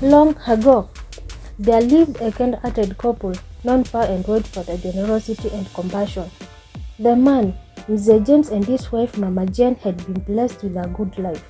Long ago, there lived a kind-hearted couple known far and wide for their generosity and compassion. The man, Mr. James, and his wife Mama Jane had been blessed with a good life.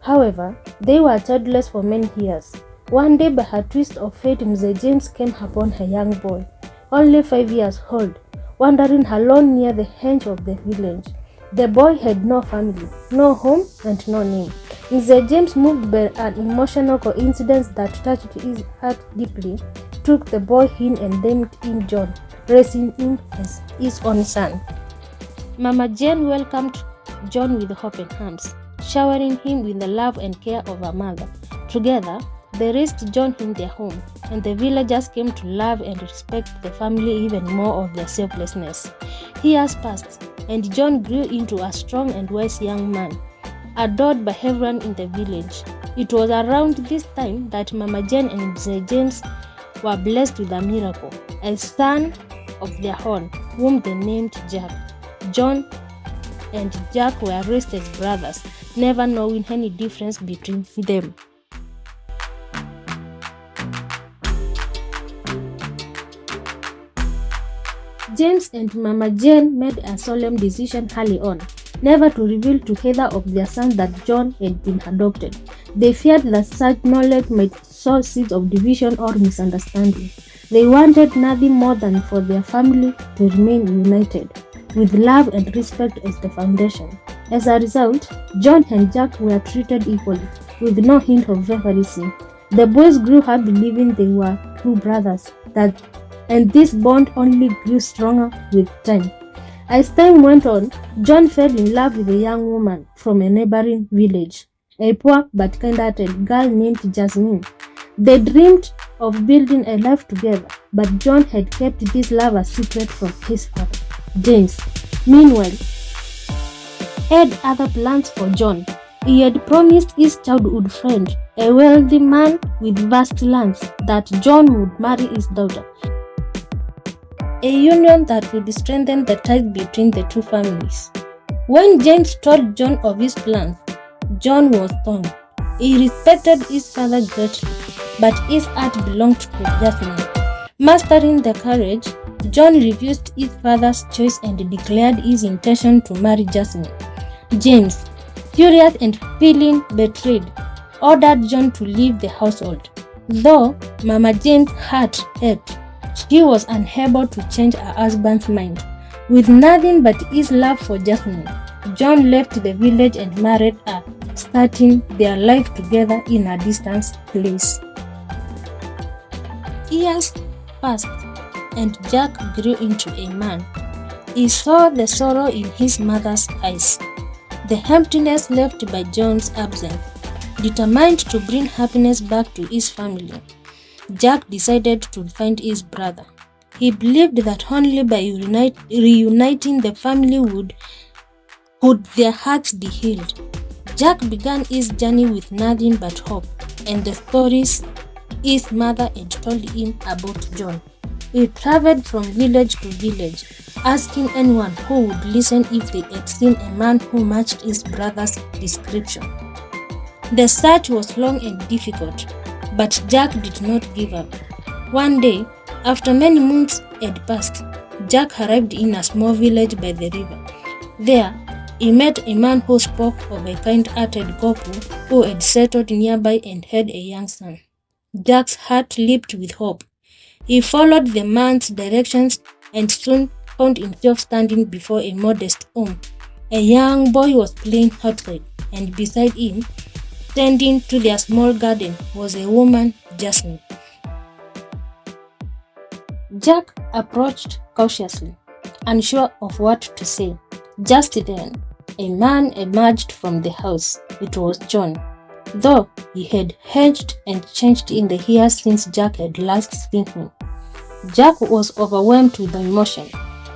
However, they were childless for many years. One day, by a twist of fate, Mr. James came upon a young boy, only 5 years old, wandering alone near the edge of the village. The boy had no family, no home, and no name. Mr. James, moved by an emotional coincidence that touched his heart deeply, took the boy in and named him John, raising him as his own son. Mama Jane welcomed John with open arms, showering him with the love and care of a mother. Together, they raised John in their home, and the villagers came to love and respect the family even more of their selflessness. Years passed, and John grew into a strong and wise young man, adored by everyone in the village. It was around this time that Mama Jane and Mr. James were blessed with a miracle, a son of their own, whom they named Jack. John and Jack were raised as brothers, never knowing any difference between them. James and Mama Jane made a solemn decision early on, never to reveal to either of their sons that John had been adopted. They feared that such knowledge might sow seeds of division or misunderstanding. They wanted nothing more than for their family to remain united, with love and respect as the foundation. As a result, John and Jack were treated equally, with no hint of favoritism. The boys grew up believing they were true brothers, and this bond only grew stronger with time. As time went on, John fell in love with a young woman from a neighboring village, a poor but kind-hearted girl named Jasmine. They dreamed of building a life together, but John had kept this love a secret from his father, James. Meanwhile, had other plans for John. He had promised his childhood friend, a wealthy man with vast lands, that John would marry his daughter, a union that would strengthen the ties between the two families. When James told John of his plans, John was torn. He respected his father greatly, but his heart belonged to Jasmine. Mastering the courage, John refused his father's choice and declared his intention to marry Jasmine. James, furious and feeling betrayed, ordered John to leave the household. Though Mama Jane's heart ached, she was unable to change her husband's mind. With nothing but his love for Jasmine, John left the village and married her, starting their life together in a distant place. Years passed, and Jack grew into a man. He saw the sorrow in his mother's eyes, the emptiness left by John's absence. Determined to bring happiness back to his family, Jack decided to find his brother. He believed that only by reuniting the family would their hearts be healed. Jack began his journey with nothing but hope and the stories his mother had told him about John. He traveled from village to village, asking anyone who would listen if they had seen a man who matched his brother's description. The search was long and difficult, but Jack did not give up. One day, after many months had passed, Jack arrived in a small village by the river. There, he met a man who spoke of a kind-hearted couple who had settled nearby and had a young son. Jack's heart leaped with hope. He followed the man's directions and soon found himself standing before a modest home. A young boy was playing outside, and beside him, tending to their small garden, was a woman, Jasmine. Jack approached cautiously, unsure of what to say. Just then, a man emerged from the house. It was John. Though he had aged and changed in the years since Jack had last seen him, Jack was overwhelmed with emotion,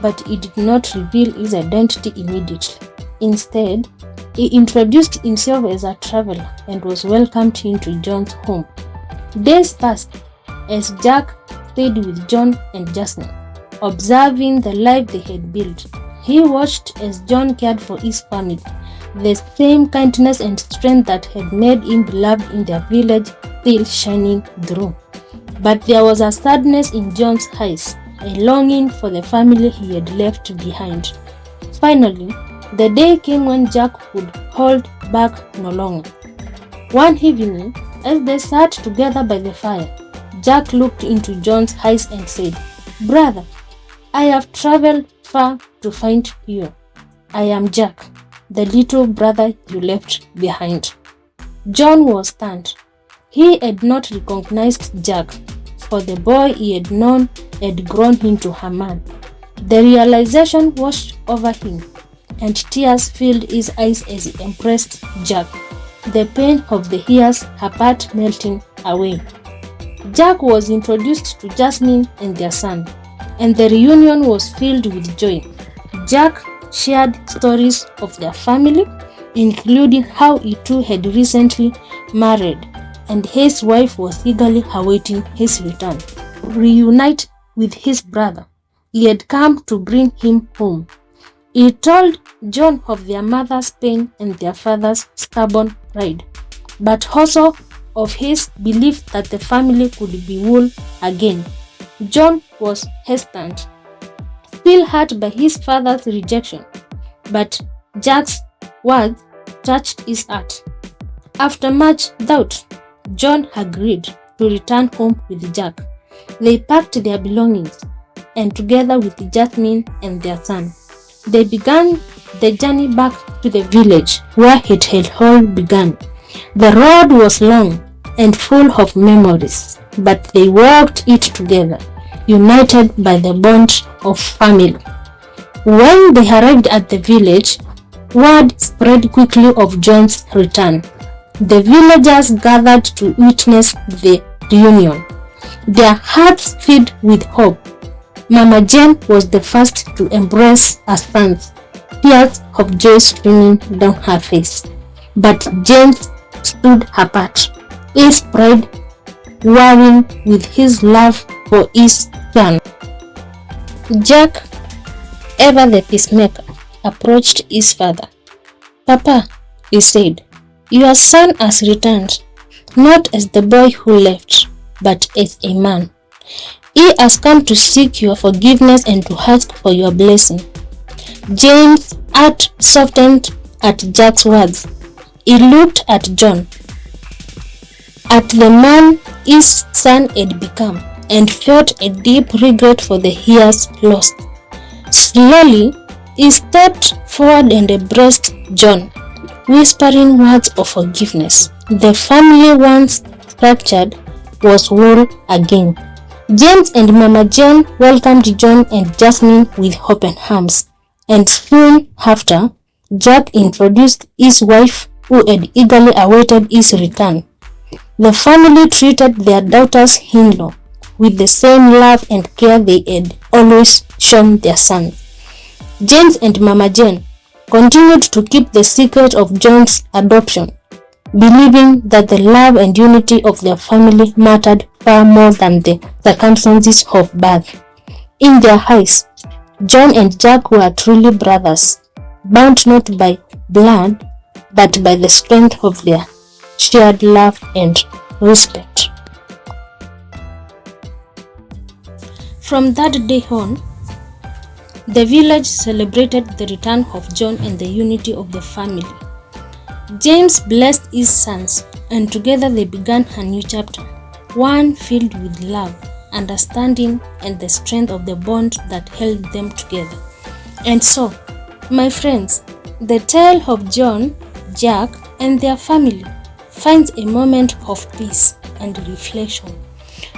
but he did not reveal his identity immediately. Instead, he introduced himself as a traveler and was welcomed into John's home. Days passed as Jack stayed with John and Jasmine, observing the life they had built. He watched as John cared for his family, the same kindness and strength that had made him beloved in their village still shining through. But there was a sadness in John's eyes, a longing for the family he had left behind. Finally, the day came when Jack could hold back no longer. One evening, as they sat together by the fire, Jack looked into John's eyes and said, "Brother, I have traveled far to find you. I am Jack, the little brother you left behind." John was stunned. He had not recognized Jack, for the boy he had known had grown into a man. The realization washed over him, and tears filled his eyes as he embraced Jack, the pain of the years apart melting away. Jack was introduced to Jasmine and their son, and the reunion was filled with joy. Jack shared stories of their family, including how he too had recently married, and his wife was eagerly awaiting his return. Reunite with his brother, he had come to bring him home. He told John of their mother's pain and their father's stubborn pride, but also of his belief that the family could be whole again. John was hesitant, still hurt by his father's rejection, but Jack's words touched his heart. After much doubt, John agreed to return home with Jack. They packed their belongings, and together with Jasmine and their son, they began the journey back to the village where it had all begun. The road was long and full of memories, but they walked it together, united by the bond of family. When they arrived at the village, word spread quickly of John's return. The villagers gathered to witness the reunion, their hearts filled with hope. Mama Jane was the first to embrace her sons, tears of joy streaming down her face. But James stood apart, his pride warring with his love for his son. Jack, ever the peacemaker, approached his father. "Papa," he said, "your son has returned, not as the boy who left, but as a man. He has come to seek your forgiveness and to ask for your blessing." James' heart softened at Jack's words. He looked at John, at the man his son had become, and felt a deep regret for the years lost. Slowly, he stepped forward and embraced John, whispering words of forgiveness. The family, once fractured, was whole again. James and Mama Jane welcomed John and Jasmine with open arms, and soon after, Jack introduced his wife, who had eagerly awaited his return. The family treated their daughters-in-law with the same love and care they had always shown their sons. James and Mama Jane continued to keep the secret of John's adoption, believing that the love and unity of their family mattered far more than the circumstances of birth. In their eyes, John and Jack were truly brothers, bound not by blood, but by the strength of their shared love and respect. From that day on, the village celebrated the return of John and the unity of the family. James blessed his sons, and together they began a new chapter, one filled with love, understanding, and the strength of the bond that held them together. And so, my friends, the tale of John, Jack, and their family finds a moment of peace and reflection.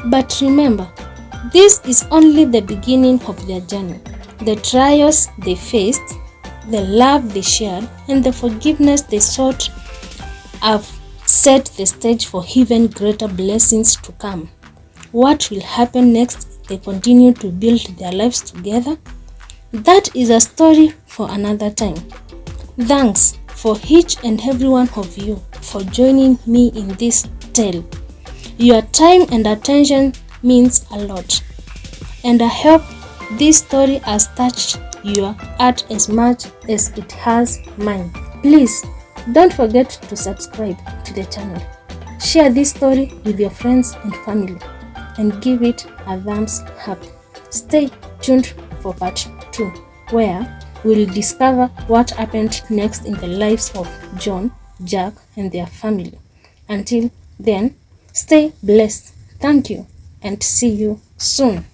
But remember, this is only the beginning of their journey. The trials they faced, the love they shared, and the forgiveness they sought have set the stage for even greater blessings to come. What will happen next if they continue to build their lives together? That is a story for another time. Thanks for each and every one of you for joining me in this tale. Your time and attention means a lot, and I hope this story has touched your heart as much as it has mine. Please don't forget to subscribe to the channel. Share this story with your friends and family and give it a thumbs up. Stay tuned for part 2, where we'll discover what happened next in the lives of John, Jack, and their family. Until then, stay blessed. Thank you and see you soon.